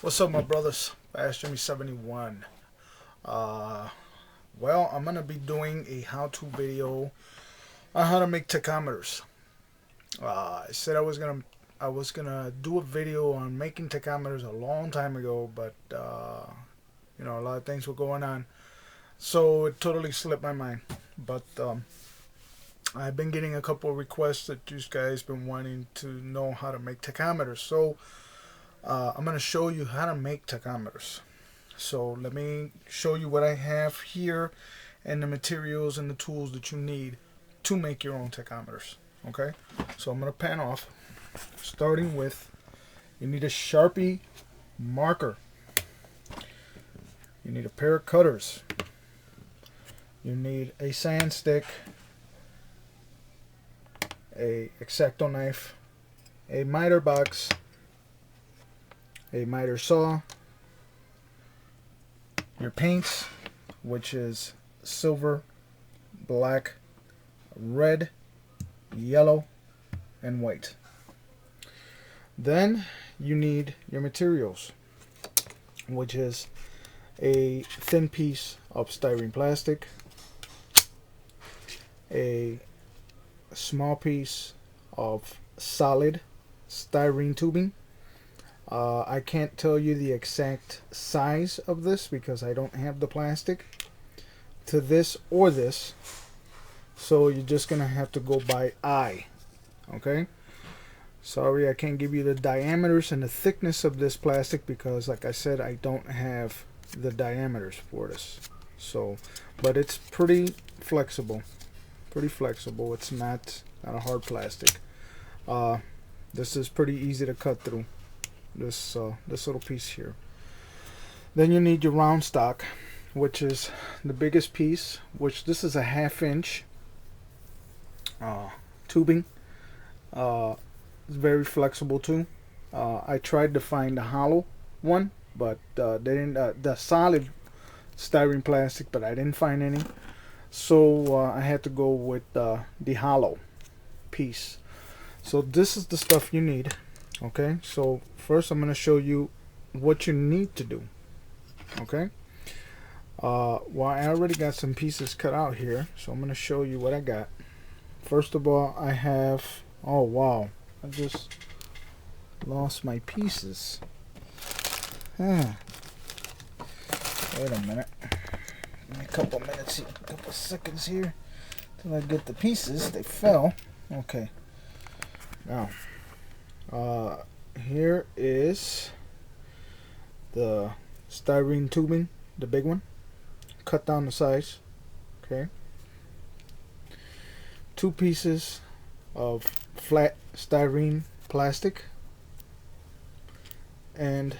What's up, my brothers? Fast Jimmy 71. Uh, well, I'm gonna be doing a how-to video on how to make tachometers. I said I was gonna do a video on making tachometers a long time ago, but a lot of things were going on, so it totally slipped my mind. But I've been getting a couple of requests that you guys been wanting to know how to make tachometers, so I'm gonna show you how to make tachometers. So let me show you what I have here and the materials and the tools that you need to make your own tachometers. Okay, so I'm going to pan off, starting with, you need a Sharpie marker, you need a pair of cutters, you need a sand stick, a X-Acto knife, a miter box, a miter saw, your paints, which is silver, black, red, yellow, and white. Then you need your materials, which is a thin piece of styrene plastic, a small piece of solid styrene tubing. I can't tell you the exact size of this because I don't have the plastic to this or this, so you're just gonna have to go by eye. Okay, sorry I can't give you the diameters and the thickness of this plastic because, like I said, I don't have the diameters for this. So, but it's pretty flexible. It's not a hard plastic. This is pretty easy to cut through. This little piece here. Then you need your round stock, which is the biggest piece, which this is a 1/2 inch tubing. It's very flexible too. I tried to find the hollow one, but they didn't. The solid styrene plastic, but I didn't find any. So I had to go with the hollow piece. So this is the stuff you need. Okay, so first I'm going to show you what you need to do. Okay, well, I already got some pieces cut out here, so I'm going to show you what I got. First of all, I have, oh wow, I just lost my pieces. Wait a minute, give me a couple minutes here, a couple seconds here till I get the pieces. They fell. Okay, now here is the styrene tubing, the big one, cut down the size. Okay, 2 pieces of flat styrene plastic and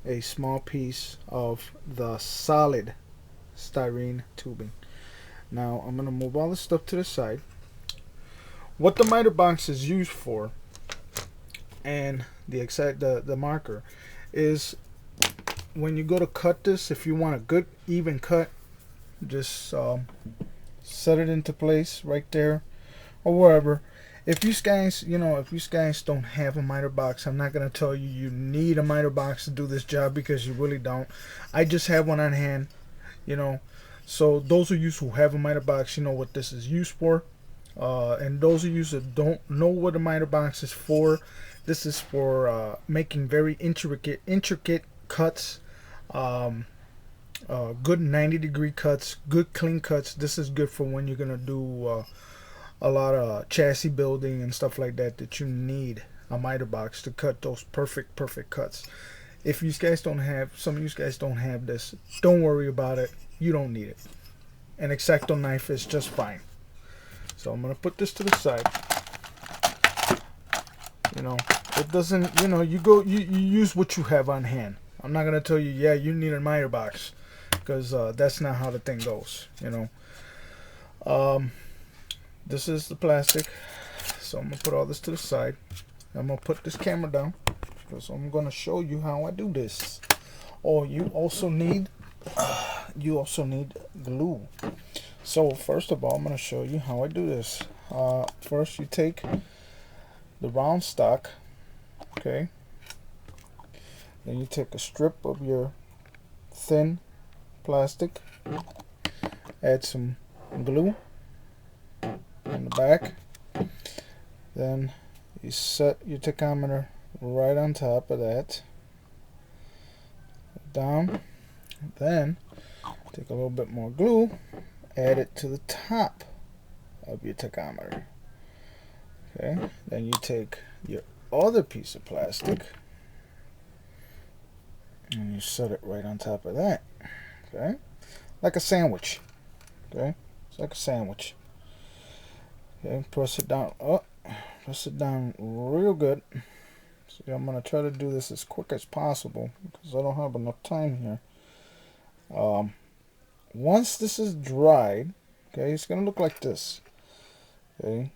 a small piece of the solid styrene tubing. Now I'm going to move all this stuff to the side. What the miter box is used for, and the marker, is when you go to cut this, if you want a good even cut, just set it into place right there or wherever. If you guys don't have a miter box, I'm not gonna tell you you need a miter box to do this job because you really don't. I just have one on hand, so those of you who have a miter box, you know what this is used for. And those of you that don't know what a miter box is for, this is for making very intricate cuts, good 90-degree cuts, good clean cuts. This is good for when you're gonna do a lot of chassis building and stuff like that, that you need a miter box to cut those perfect cuts. If you guys don't have, some of you guys don't have this, don't worry about it. You don't need it. An X-Acto knife is just fine. So I'm gonna put this to the side. It doesn't, you use what you have on hand. I'm not gonna tell you, yeah, you need a miter box, because that's not how the thing goes. This is the plastic. So I'm gonna put all this to the side. I'm gonna put this camera down because I'm gonna show you how I do this. Oh, you also need glue. So first of all, I'm gonna show you how I do this. First, you take the round stock, okay, Then you take a strip of your thin plastic, add some glue on the back, then you set your tachometer right on top of that, down, then take a little bit more glue, add it to the top of your tachometer. Okay, then you take your other piece of plastic and you set it right on top of that. Okay, like a sandwich. Okay, it's like a sandwich. Okay, press it down. Oh, press it down real good. See, I'm gonna try to do this as quick as possible because I don't have enough time here. Once this is dried, okay, it's gonna look like this. Okay,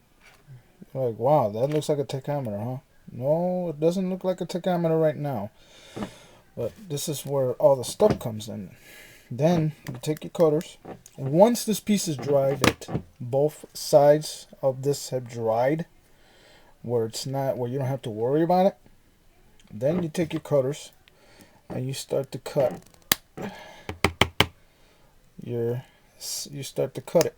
you're like, wow, that looks like a tachometer, huh? No, it doesn't look like a tachometer right now. But this is where all the stuff comes in. Then you take your cutters. Once this piece is dried, that both sides of this have dried, where it's not, where you don't have to worry about it, then you take your cutters and you start to cut you start to cut it.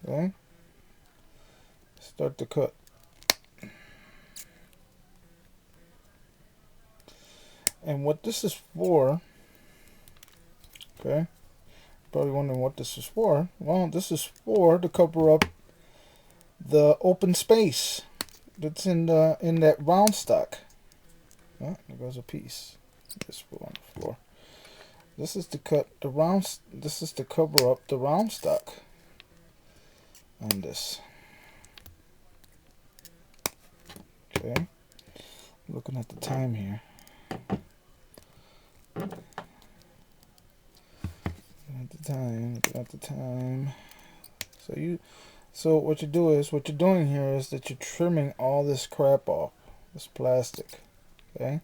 Okay, start to cut. And what this is for, okay, probably wondering what this is for. Well, this is for to cover up the open space that's in that round stock. Oh, there goes a piece. This on the floor. This is to cut the round. This is to cover up the round stock on this. Okay, looking at the time here. Looking at the time. So what you're doing here is that you're trimming all this crap off, this plastic. Okay.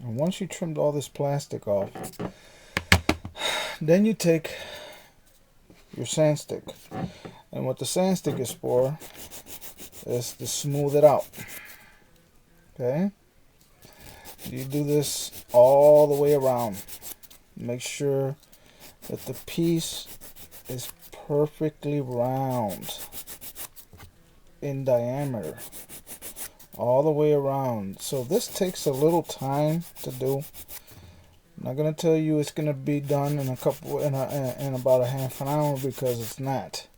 And once you trimmed all this plastic off, then you take your sand stick. And what the sand stick is for is to smooth it out. Okay? You do this all the way around. Make sure that the piece is perfectly round in diameter. All the way around. So this takes a little time to do. I'm not gonna tell you it's gonna be done in about a half an hour, because it's not.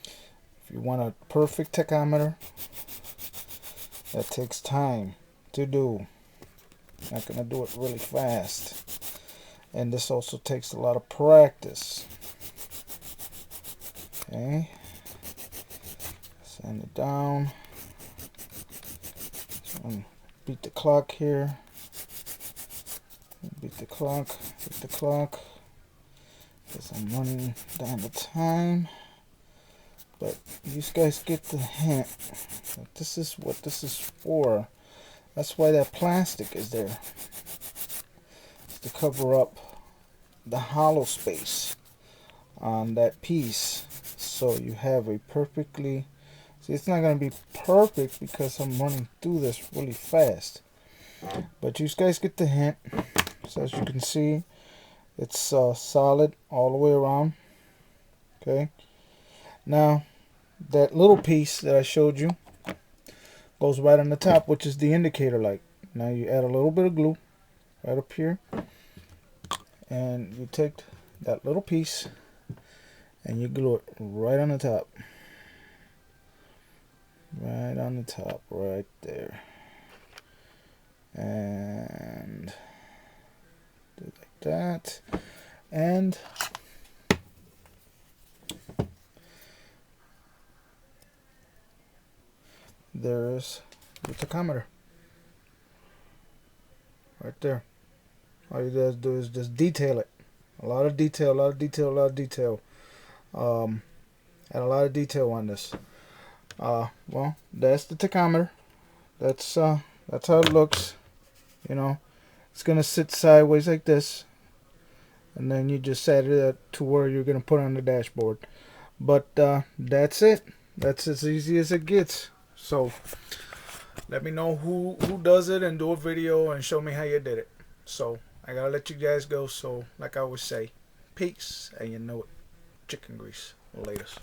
If you want a perfect tachometer, that takes time to do. Not gonna do it really fast. And this also takes a lot of practice. Okay. Sand it down. Beat the clock here. Beat the clock. Beat the clock. Because I'm running down the time. But you guys get the hint. This is what this is for. That's why that plastic is there. It's to cover up the hollow space on that piece. So you have a perfectly... See, it's not going to be perfect because I'm running through this really fast. But you guys get the hint. So as you can see, it's solid all the way around. Okay. Now, that little piece that I showed you goes right on the top, which is the indicator light. Now you add a little bit of glue right up here. And you take that little piece and you glue it right on the top. Right on the top, right there. And do it like that. And there's the tachometer. Right there. All you guys do is just detail it. A lot of detail, a lot of detail, a lot of detail. And a lot of detail on this. Well, that's the tachometer. That's how it looks. You know, it's gonna sit sideways like this, and then you just set it to where you're gonna put on the dashboard. But that's it. That's as easy as it gets. So Let me know who does it and do a video and show me how you did it. So I gotta let you guys go. So like I always say, peace, and you know it, chicken grease. Latest.